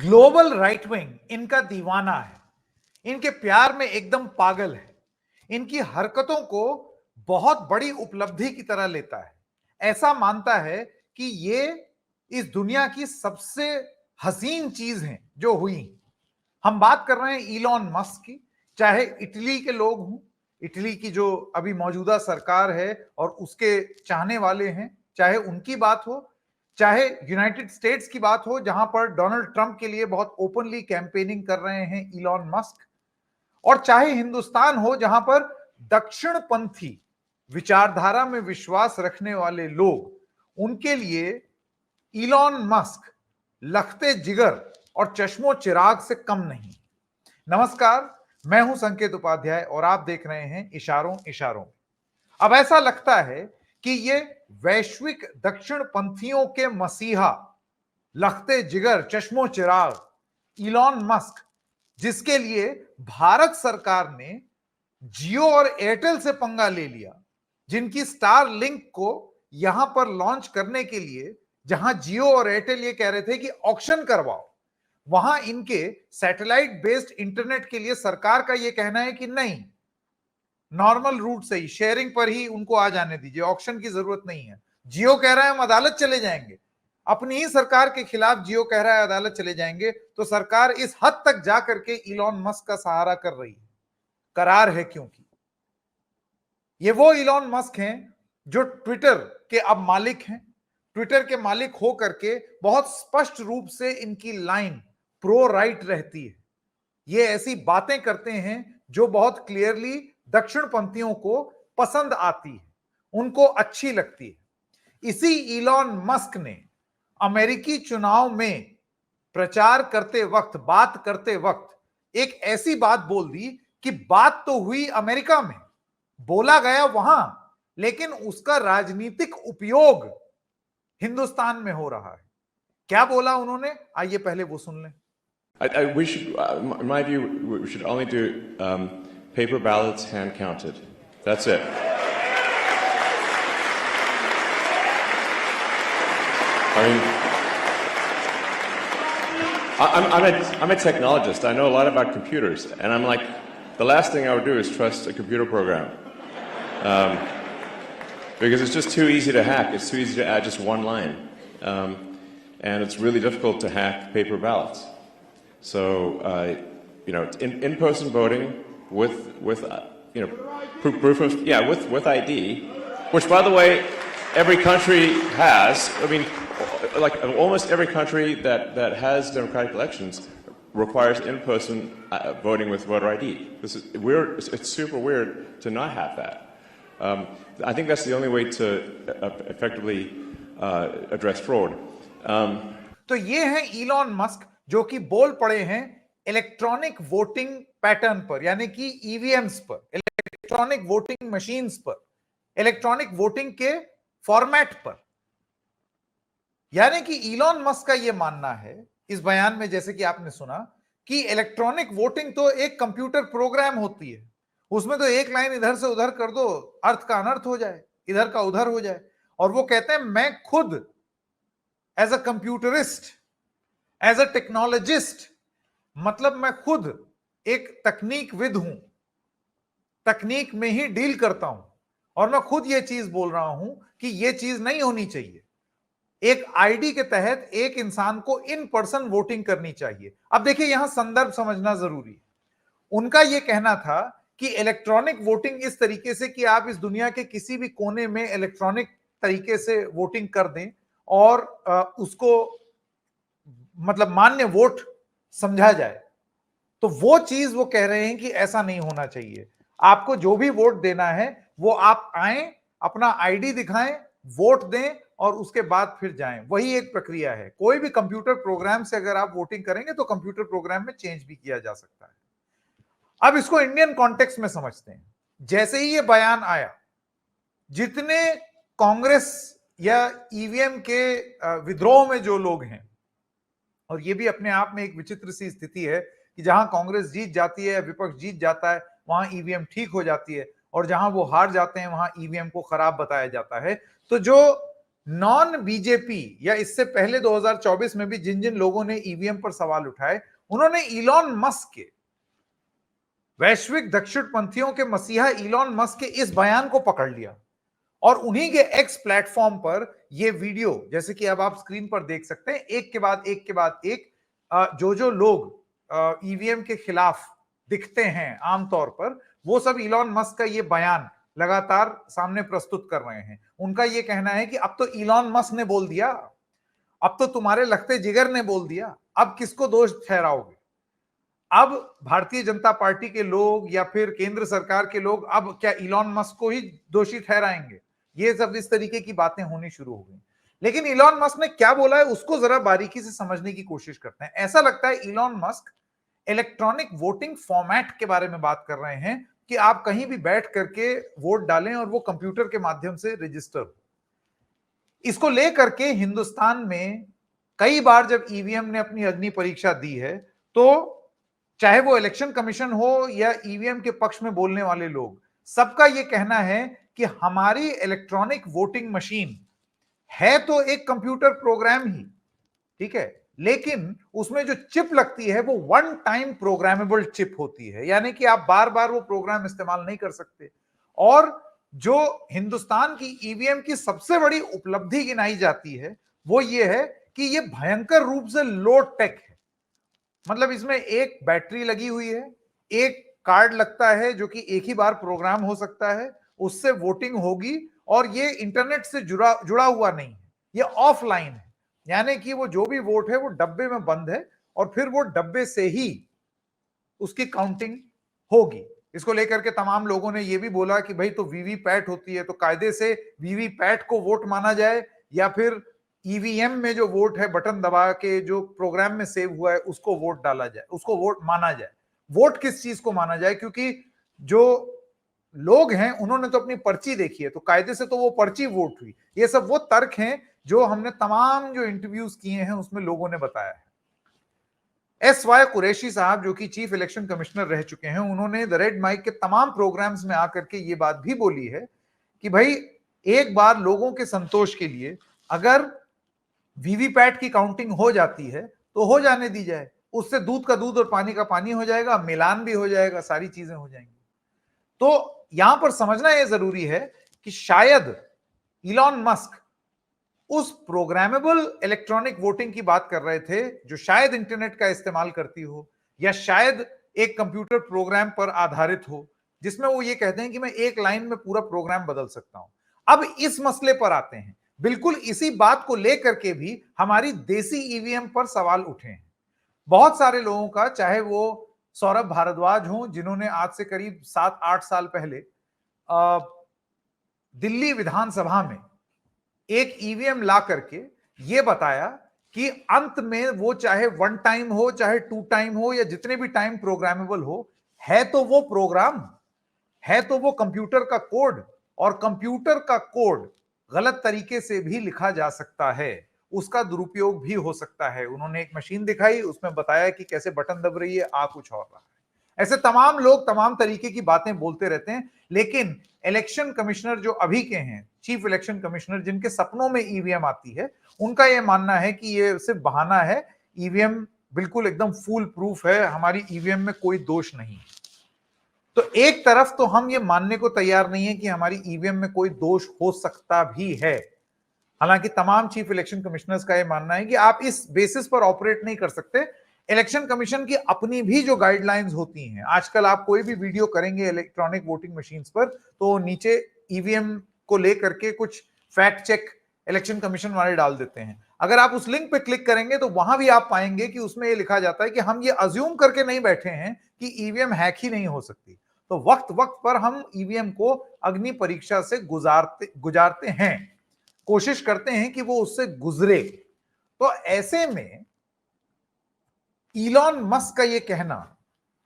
Global right wing इनका दीवाना है, इनके प्यार में एकदम पागल है, इनकी हरकतों को बहुत बड़ी उपलब्धि की तरह लेता है, ऐसा मानता है कि ये इस दुनिया की सबसे हसीन चीज है जो हुई। हम बात कर रहे हैं इलॉन मस्क की। चाहे इटली के लोग हों, इटली की जो अभी मौजूदा सरकार है और उसके चाहने वाले हैं, चाहे उनकी बात हो, चाहे यूनाइटेड स्टेट्स की बात हो जहां पर डोनाल्ड ट्रंप के लिए बहुत ओपनली कैंपेनिंग कर रहे हैं इलॉन मस्क, और चाहे हिंदुस्तान हो जहां पर दक्षिणपंथी विचारधारा में विश्वास रखने वाले लोग, उनके लिए इलॉन मस्क लखते जिगर और चश्मो चिराग से कम नहीं। नमस्कार, मैं हूं संकेत उपाध्याय और आप देख रहे हैं इशारों इशारों। अब ऐसा लगता है कि ये वैश्विक दक्षिणपंथियों के मसीहा, लखते जिगर, चश्मो चिराग इलॉन मस्क, जिसके लिए भारत सरकार ने जियो और एयरटेल से पंगा ले लिया, जिनकी स्टार लिंक को यहां पर लॉन्च करने के लिए जहां जियो और एयरटेल ये कह रहे थे कि ऑक्शन करवाओ, वहां इनके सैटेलाइट बेस्ड इंटरनेट के लिए सरकार का यह कहना है कि नहीं, नॉर्मल रूट से ही, शेयरिंग पर ही उनको आ जाने दीजिए, ऑक्शन की जरूरत नहीं है। जियो कह रहा है हम अदालत चले जाएंगे, अपनी ही सरकार के खिलाफ जियो कह रहा है अदालत चले जाएंगे, तो सरकार इस हद तक जाकर के इलॉन मस्क का सहारा कर रही है। करार है क्योंकि ये वो इलॉन मस्क हैं जो ट्विटर के अब मालिक हैं। ट्विटर के मालिक हो करके बहुत स्पष्ट रूप से इनकी लाइन प्रो राइट रहती है। ये ऐसी बातें करते हैं जो बहुत क्लियरली दक्षिणपंथियों को पसंद आती है, उनको अच्छी लगती है। इसी इलॉन मस्क ने अमेरिकी चुनाव में प्रचार करते वक्त, बात करते वक्त एक ऐसी बात बोल दी कि बात तो हुई अमेरिका में, बोला गया वहां, लेकिन उसका राजनीतिक उपयोग हिंदुस्तान में हो रहा है। क्या बोला उन्होंने, आइए पहले वो सुन लें। We should, in my view, we should only do paper ballots hand counted. That's it. I mean, I'm a technologist. I know a lot about computers, and I'm like, the last thing I would do is trust a computer program. Because it's just too easy to hack. It's too easy to add just one line. And it's really difficult to hack paper ballots. So, in-person voting with proof of, with ID, which, by the way, every country has. I mean, like almost every country that has democratic elections requires in-person voting with voter ID. This is weird. It's super weird to not have that. I think that's the only way to effectively address fraud. तो ये हैं Elon Musk जो कि बोल पड़े हैं electronic voting pattern पर, यानी कि ईवीएम्स पर, इलेक्ट्रॉनिक वोटिंग मशीन्स पर, इलेक्ट्रॉनिक वोटिंग के फॉर्मेट पर। यानी कि इलॉन मस्क का यह मानना है इस बयान में, जैसे कि आपने सुना, कि इलेक्ट्रॉनिक वोटिंग तो एक कंप्यूटर प्रोग्राम होती है, उसमें तो एक लाइन इधर से उधर कर दो, अर्थ का अनर्थ हो जाए, इधर का उधर हो जाए। और वो कहते हैं मैं खुद as a computerist, as a technologist, मतलब मैं खुद एक तकनीकविद हूं, तकनीक में ही डील करता हूं, और मैं खुद ये चीज बोल रहा हूं कि ये चीज नहीं होनी चाहिए। एक आईडी के तहत एक इंसान को इन पर्सन वोटिंग करनी चाहिए। अब देखिए, यहां संदर्भ समझना जरूरी है। उनका यह कहना था कि इलेक्ट्रॉनिक वोटिंग इस तरीके से कि आप इस दुनिया के किसी भी कोने में इलेक्ट्रॉनिक तरीके से वोटिंग कर दें और उसको मतलब मान्य वोट समझा जाए, तो वो चीज वो कह रहे हैं कि ऐसा नहीं होना चाहिए। आपको जो भी वोट देना है वो आप आए, अपना आईडी दिखाएं, वोट दें और उसके बाद फिर जाएं। वही एक प्रक्रिया है। कोई भी कंप्यूटर प्रोग्राम से अगर आप वोटिंग करेंगे तो कंप्यूटर प्रोग्राम में चेंज भी किया जा सकता है। अब इसको इंडियन कॉन्टेक्स्ट में समझते हैं। जैसे ही ये बयान आया, जितने कांग्रेस या ईवीएम के विद्रोह में जो लोग हैं, और ये भी अपने आप में एक विचित्र सी स्थिति है कि जहां कांग्रेस जीत जाती है, विपक्ष जीत जाता है, वहां ईवीएम ठीक हो जाती है, और जहां वो हार जाते हैं वहां ईवीएम को खराब बताया जाता है। तो जो नॉन बीजेपी या इससे पहले 2024 में भी जिन जिन लोगों ने ईवीएम पर सवाल उठाए, उन्होंने इलॉन मस्क के, वैश्विक दक्षिणपंथियों के मसीहा इलॉन मस्क के इस बयान को पकड़ लिया और उन्हीं के एक्स प्लेटफॉर्म पर यह वीडियो, जैसे कि अब आप स्क्रीन पर देख सकते हैं, एक के बाद एक के बाद एक जो लोग ईवीएम के खिलाफ दिखते हैं आमतौर पर, वो सब इलॉन मस्क का ये बयान लगातार सामने प्रस्तुत कर रहे हैं। उनका यह कहना है कि अब तो इलॉन मस्क ने बोल दिया, अब तो तुम्हारे लखते जिगर ने बोल दिया, अब किसको दोष ठहराओगे? अब भारतीय जनता पार्टी के लोग या फिर केंद्र सरकार के लोग अब क्या इलॉन मस्क को ही दोषी ठहराएंगे? ये सब इस तरीके की बातें होनी शुरू हो गई। लेकिन इलॉन मस्क ने क्या बोला है उसको जरा बारीकी से समझने की कोशिश करते हैं। ऐसा लगता है Elon Musk electronic voting format के बारे में बात कर रहे हैं कि आप कहीं भी बैठ करके वोट डालें और वो कंप्यूटर के माध्यम से रजिस्टर हो। इसको लेकर के हिंदुस्तान में कई बार जब ईवीएम ने अपनी अग्नि परीक्षा दी है, तो चाहे वो इलेक्शन कमीशन हो या ईवीएम के पक्ष में बोलने वाले लोग, सबका यह कहना है कि हमारी इलेक्ट्रॉनिक वोटिंग मशीन है तो एक कंप्यूटर प्रोग्राम ही, ठीक है, लेकिन उसमें जो चिप लगती है वो वन टाइम प्रोग्रामेबल चिप होती है, यानी कि आप बार बार वो प्रोग्राम इस्तेमाल नहीं कर सकते। और जो हिंदुस्तान की ईवीएम की सबसे बड़ी उपलब्धि गिनाई जाती है वो ये है कि ये भयंकर रूप से लो टेक है। मतलब इसमें एक बैटरी लगी हुई है, एक कार्ड लगता है जो कि एक ही बार प्रोग्राम हो सकता है, उससे वोटिंग होगी और ये इंटरनेट से जुड़ा हुआ नहीं है, ये ऑफलाइन है, यानी कि वो जो भी वोट है वो डब्बे में बंद है और फिर वो डब्बे से ही उसकी काउंटिंग होगी। इसको लेकर के तमाम लोगों ने ये भी बोला कि भाई तो वीवीपैट होती है तो कायदे से वीवीपैट को वोट माना जाए या फिर ईवीएम में जो वोट है बटन दबा के जो प्रोग्राम में सेव हुआ है उसको वोट डाला जाए, उसको वोट माना जाए। वोट किस चीज को माना जाए? क्योंकि जो लोग हैं उन्होंने तो अपनी पर्ची देखी है तो कायदे से तो वो पर्ची वोट हुई। ये सब वो तर्क हैं जो हमने तमाम जो इंटरव्यूज किए हैं उसमें लोगों ने बताया है। एस.वाई. कुरैशी साहब जो कि चीफ इलेक्शन कमिश्नर रह चुके हैं, उन्होंने द रेड माइक के तमाम प्रोग्राम्स में आकर के ये बात भी बोली है कि भाई एक बार लोगों के संतोष के लिए अगर वीवीपैट की काउंटिंग हो जाती है तो हो जाने दी जाए, उससे दूध का दूध और पानी का पानी हो जाएगा, मिलान भी हो जाएगा, सारी चीजें हो जाएंगी। तो यहां पर समझना यह जरूरी है कि शायद इलॉन मस्क उस प्रोग्रामेबल इलेक्ट्रॉनिक वोटिंग की बात कर रहे थे जो शायद इंटरनेट का इस्तेमाल करती हो या शायद एक कंप्यूटर प्रोग्राम पर आधारित हो, जिसमें वो ये कहते हैं कि मैं एक लाइन में पूरा प्रोग्राम बदल सकता हूं। अब इस मसले पर आते हैं। बिल्कुल इसी बात को लेकर के भी हमारी देसी ईवीएम पर सवाल उठे हैं बहुत सारे लोगों का, चाहे वो सौरभ भारद्वाज हों जिन्होंने आज से करीब 7-8 साल पहले दिल्ली विधानसभा में एक ईवीएम ला करके ये बताया कि अंत में वो चाहे वन टाइम हो चाहे टू टाइम हो या जितने भी टाइम प्रोग्रामेबल हो, है तो वो प्रोग्राम, है तो वो कंप्यूटर का कोड, और कंप्यूटर का कोड गलत तरीके से भी लिखा जा सकता है, उसका दुरुपयोग भी हो सकता है। उन्होंने एक मशीन दिखाई, उसमें बताया कि कैसे बटन दब रही है, आ कुछ और रहा है। ऐसे तमाम लोग तमाम तरीके की बातें बोलते रहते हैं, लेकिन इलेक्शन कमिश्नर जो अभी के हैं, चीफ इलेक्शन कमिश्नर जिनके सपनों में ईवीएम आती है, उनका यह मानना है कि ये सिर्फ बहाना है, ईवीएम बिल्कुल एकदम फूल प्रूफ है, हमारी ईवीएम में कोई दोष नहीं है। तो एक तरफ तो हम ये मानने को तैयार नहीं है कि हमारी ईवीएम में कोई दोष हो सकता भी है, हालांकि तमाम चीफ इलेक्शन कमिश्नर्स का यह मानना है कि आप इस बेसिस पर ऑपरेट नहीं कर सकते। इलेक्शन कमीशन की अपनी भी जो गाइडलाइंस होती हैं, आजकल आप कोई भी वीडियो करेंगे इलेक्ट्रॉनिक वोटिंग मशीन्स पर तो नीचे ईवीएम को लेकर के कुछ फैक्ट चेक इलेक्शन कमीशन वाले डाल देते हैं। अगर आप उस लिंक पे क्लिक करेंगे तो वहां भी आप पाएंगे कि उसमें ये लिखा जाता है कि हम ये अज्यूम करके नहीं बैठे हैं कि ईवीएम हैक ही नहीं हो सकती, तो वक्त वक्त पर हम ईवीएम को अग्नि परीक्षा से गुजारते हैं, कोशिश करते हैं कि वो उससे गुजरे। तो ऐसे में इलॉन मस्क का ये कहना,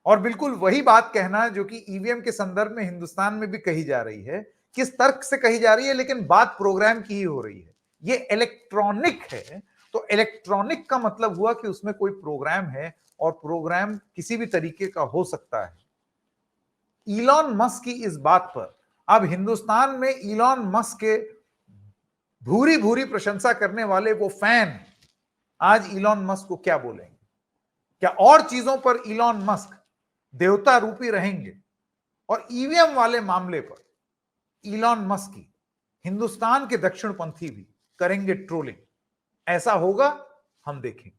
और बिल्कुल वही बात कहना जो कि ईवीएम के संदर्भ में हिंदुस्तान में भी कही जा रही है, किस तर्क से कही जा रही है, लेकिन बात प्रोग्राम की ही हो रही है। ये इलेक्ट्रॉनिक है, तो इलेक्ट्रॉनिक का मतलब हुआ कि उसमें कोई प्रोग्राम है, और प्रोग्राम किसी भी तरीके का हो सकता है। इलॉन मस्क की इस बात पर अब हिंदुस्तान में इलॉन मस्क के भूरी भूरी प्रशंसा करने वाले वो फैन आज इलॉन मस्क को क्या बोलेंगे? क्या और चीजों पर इलॉन मस्क देवता रूपी रहेंगे और ईवीएम वाले मामले पर इलॉन मस्क की हिंदुस्तान के दक्षिणपंथी भी करेंगे ट्रोलिंग? ऐसा होगा, हम देखेंगे।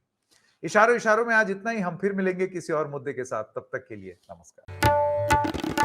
इशारों इशारों में आज इतना ही। हम फिर मिलेंगे किसी और मुद्दे के साथ। तब तक के लिए नमस्कार।